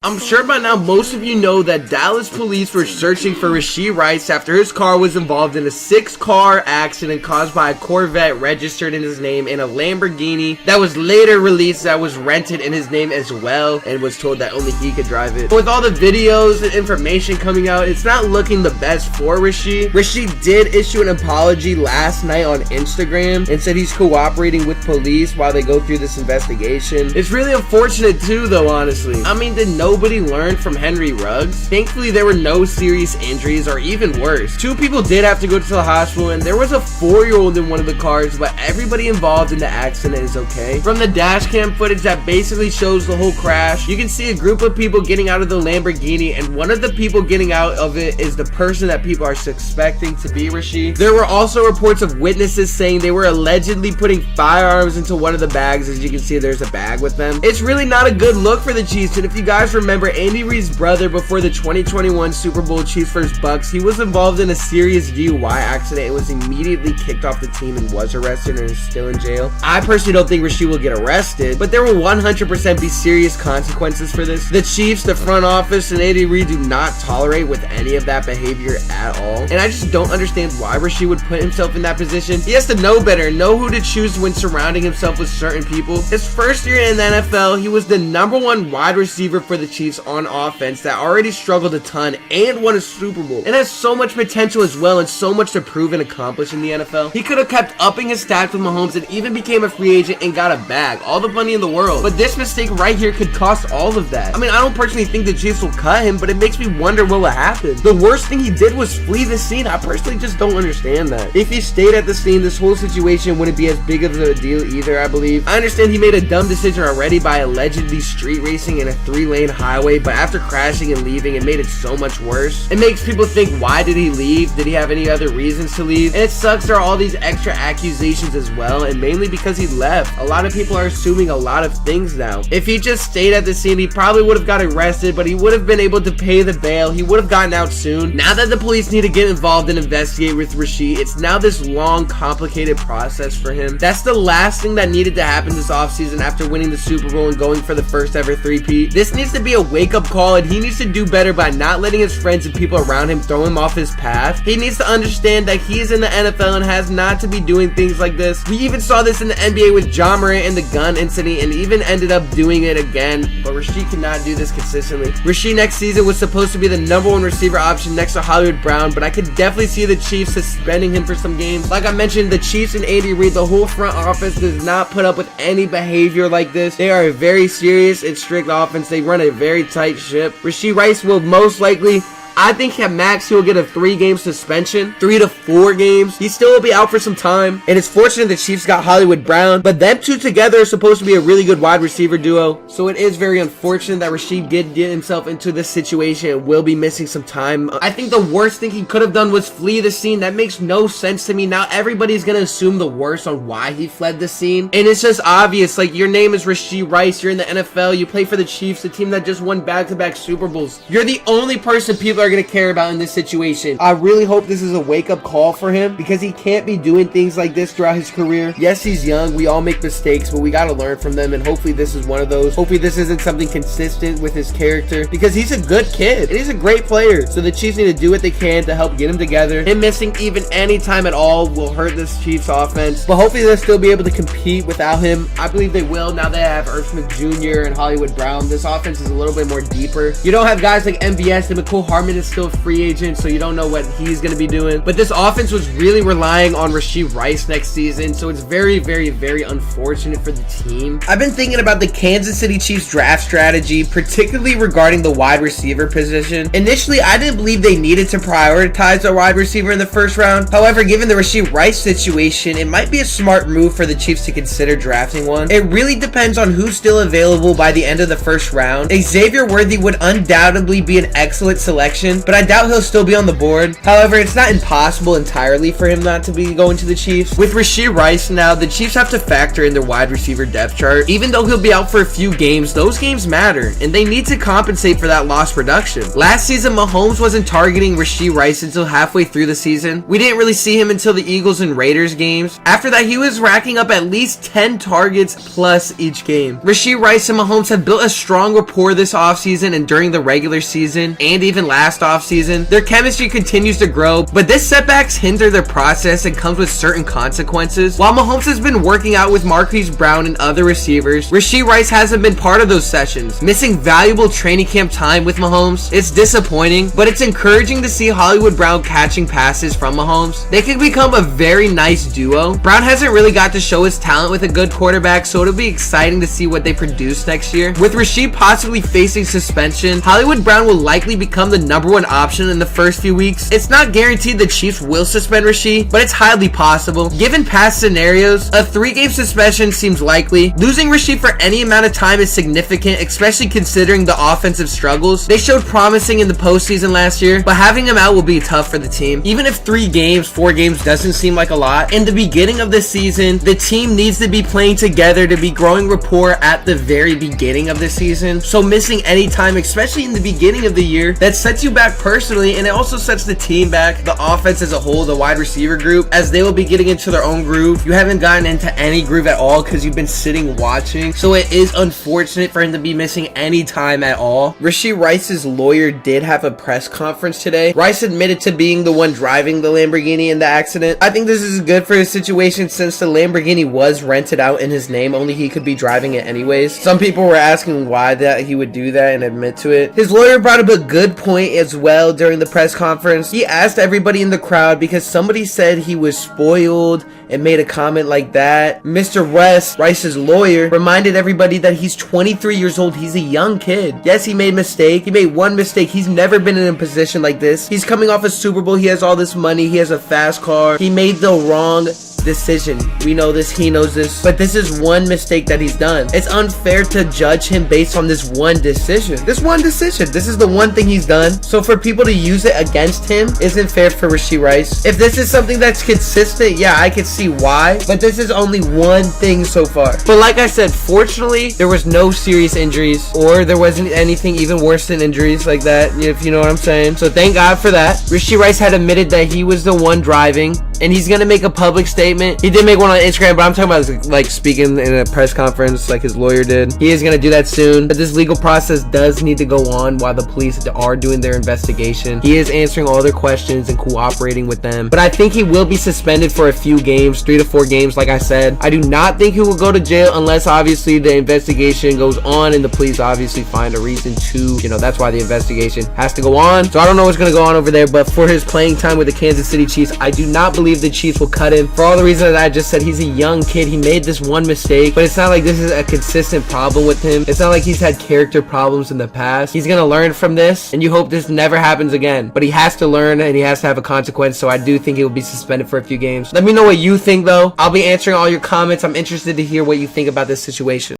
I'm sure by now most of you know that Dallas police were searching for Rashee Rice after his car was involved in a 6-car accident caused by a Corvette registered in his name and a Lamborghini that was later released that was rented in his name as well, and was told that only he could drive it. With all the videos and information coming out, it's not looking the best for Rashee. Rashee did issue an apology last night on Instagram and said he's cooperating with police while they go through this investigation. It's really unfortunate too though, honestly. I mean, did nobody learn from Henry Ruggs? Thankfully there were no serious injuries, or even worse, 2 people did have to go to the hospital, and there was a 4-year-old in one of the cars, but everybody involved in the accident is okay. From the dash cam footage that basically shows the whole crash, you can see a group of people getting out of the Lamborghini, and one of the people getting out of it is the person that people are suspecting to be Rashee. There were also reports of witnesses saying they were allegedly putting firearms into one of the bags. As you can see, there's a bag with them. It's really not a good look for the Chiefs, and if you guys remember, Andy Reid's brother before the 2021 Super Bowl Chiefs vs Bucks, he was involved in a serious DUI accident and was immediately kicked off the team and was arrested and is still in jail. I personally don't think Rashee will get arrested, but there will 100% be serious consequences for this. The Chiefs, the front office, and Andy Reid do not tolerate with any of that behavior at all, and I just don't understand why Rashee would put himself in that position. He has to know better, know who to choose when surrounding himself with certain people. His first year in the NFL, he was the #1 wide receiver for the Chiefs on offense that already struggled a ton and won a Super Bowl, and has so much potential as well and so much to prove and accomplish in the NFL. He could have kept upping his stats with Mahomes and even became a free agent and got a bag, all the money in the world, but this mistake right here could cost all of that. I mean, I don't personally think the Chiefs will cut him, but it makes me wonder what will happen. The worst thing he did was flee the scene. I personally just don't understand that. If he stayed at the scene, this whole situation wouldn't be as big of a deal either, I believe. I understand he made a dumb decision already by allegedly street racing in a 3-lane highway, but after crashing and leaving, it made it so much worse. It makes people think, why did he leave? Did he have any other reasons to leave? And it sucks there are all these extra accusations as well, and mainly because he left. A lot of people are assuming a lot of things now. If he just stayed at the scene, he probably would have got arrested, but he would have been able to pay the bail. He would have gotten out soon. Now that the police need to get involved and investigate with Rashee, it's now this long, complicated process for him. That's the last thing that needed to happen this offseason after winning the Super Bowl and going for the first ever 3-peat. This needs to be a wake-up call, and he needs to do better by not letting his friends and people around him throw him off his path. He needs to understand that he is in the NFL and has not to be doing things like this. We even saw this in the NBA with John Morant and the gun incident, and even ended up doing it again, but Rashee cannot do this consistently. Rashee next season was supposed to be the #1 receiver option next to Hollywood Brown, but I could definitely see the Chiefs suspending him for some games. Like I mentioned, the Chiefs and Andy Reid, the whole front office does not put up with any behavior like this. They are a very serious and strict offense. They run a very tight ship. Rashee Rice will most likely, I think at max he'll get a 3-game suspension, 3 to 4 games. He still will be out for some time, and it's fortunate the Chiefs got Hollywood Brown, but them two together are supposed to be a really good wide receiver duo. So it is very unfortunate that Rashee did get himself into this situation and will be missing some time. I think the worst thing he could have done was flee the scene. That makes no sense to me. Now everybody's gonna assume the worst on why he fled the scene, and it's just obvious. Like, your name is Rashee Rice, you're in the NFL, you play for the Chiefs, the team that just won back-to-back Super Bowls. You're the only person people are going to care about in this situation. I really hope this is a wake-up call for him, because he can't be doing things like this throughout his career. Yes, he's young, we all make mistakes, but we got to learn from them, and hopefully this is one of those. Hopefully this isn't something consistent with his character, because he's a good kid and he's a great player. So the Chiefs need to do what they can to help get him together. Him missing even any time at all will hurt this Chiefs offense, but hopefully they'll still be able to compete without him. I believe they will now they have Irv Smith Jr. and Hollywood Brown. This offense is a little bit more deeper. You don't have guys like MVS, and McCole Harmon is still a free agent, so you don't know what he's going to be doing. But this offense was really relying on Rashee Rice next season, so it's very, very, very unfortunate for the team. I've been thinking about the Kansas City Chiefs draft strategy, particularly regarding the wide receiver position. Initially, I didn't believe they needed to prioritize a wide receiver in the first round. However, given the Rashee Rice situation, it might be a smart move for the Chiefs to consider drafting one. It really depends on who's still available by the end of the first round. Xavier Worthy would undoubtedly be an excellent selection production, but I doubt he'll still be on the board. However, it's not impossible entirely for him not to be going to the Chiefs. With Rashee Rice now, the Chiefs have to factor in their wide receiver depth chart. Even though he'll be out for a few games, those games matter, and they need to compensate for that lost production. Last season, Mahomes wasn't targeting Rashee Rice until halfway through the season. We didn't really see him until the Eagles and Raiders games. After that, he was racking up at least 10 targets plus each game. Rashee Rice and Mahomes have built a strong rapport this offseason and during the regular season, and even last offseason. Their chemistry continues to grow, but this setbacks hinder their process and comes with certain consequences. While Mahomes has been working out with Marquise Brown and other receivers, Rashee Rice hasn't been part of those sessions, missing valuable training camp time with Mahomes. It's disappointing, but it's encouraging to see Hollywood Brown catching passes from Mahomes. They could become a very nice duo. Brown hasn't really got to show his talent with a good quarterback, so it'll be exciting to see what they produce next year. With Rashee possibly facing suspension, Hollywood Brown will likely become the #1 option in the first few weeks. It's not guaranteed the Chiefs will suspend Rashee, but it's highly possible. Given past scenarios, a 3-game suspension seems likely. Losing Rashee for any amount of time is significant, especially considering the offensive struggles. They showed promising in the postseason last year, but having him out will be tough for the team. Even if 3 games, 4 games doesn't seem like a lot, in the beginning of the season, the team needs to be playing together to be growing rapport at the very beginning of the season. So missing any time, especially in the beginning of the year, that sets you back personally, and it also sets the team back, the offense as a whole, the wide receiver group, as they will be getting into their own groove. You haven't gotten into any groove at all because you've been sitting watching, so it is unfortunate for him to be missing any time at all. Rashee Rice's lawyer did have a press conference today. Rice admitted to being the one driving the Lamborghini in the accident. I think this is good for his situation since the Lamborghini was rented out in his name, only he could be driving it anyways. Some people were asking why that he would do that and admit to it. His lawyer brought up a good point as well during the press conference. He asked everybody in the crowd because somebody said he was spoiled and made a comment like that. Mr. West, Rice's lawyer, reminded everybody that he's 23 years old. He's a young kid. Yes, he made a mistake. He made one mistake. He's never been in a position like this. He's coming off a Super Bowl. He has all this money. He has a fast car. He made the wrong decision. We know this, he knows this, but this is one mistake that he's done. It's unfair to judge him based on this one decision. This is the one thing he's done. So for people to use it against him isn't fair for Rashee Rice. If this is something that's consistent, yeah, I could see why, but this is only one thing so far. But like I said, fortunately, there was no serious injuries, or there wasn't anything even worse than injuries like that, if you know what I'm saying. So thank God for that. Rashee Rice had admitted that he was the one driving, and he's gonna make a public statement. He did make one on Instagram, but I'm talking about like speaking in a press conference like his lawyer did. He is gonna do that soon, but this legal process does need to go on while the police are doing their investigation. He is answering all their questions and cooperating with them, but I think he will be suspended for a few games, 3 to 4 games like I said. I do not think he will go to jail unless obviously the investigation goes on and the police obviously find a reason to, that's why the investigation has to go on. So I don't know what's gonna go on over there, but for his playing time with the Kansas City Chiefs, I do not believe the Chiefs will cut him. For all the reasons that I just said, he's a young kid. He made this one mistake, but it's not like this is a consistent problem with him. It's not like he's had character problems in the past. He's gonna learn from this, and you hope this never happens again, but he has to learn and he has to have a consequence. So I do think he will be suspended for a few games. Let me know what you think though. I'll be answering all your comments. I'm interested to hear what you think about this situation.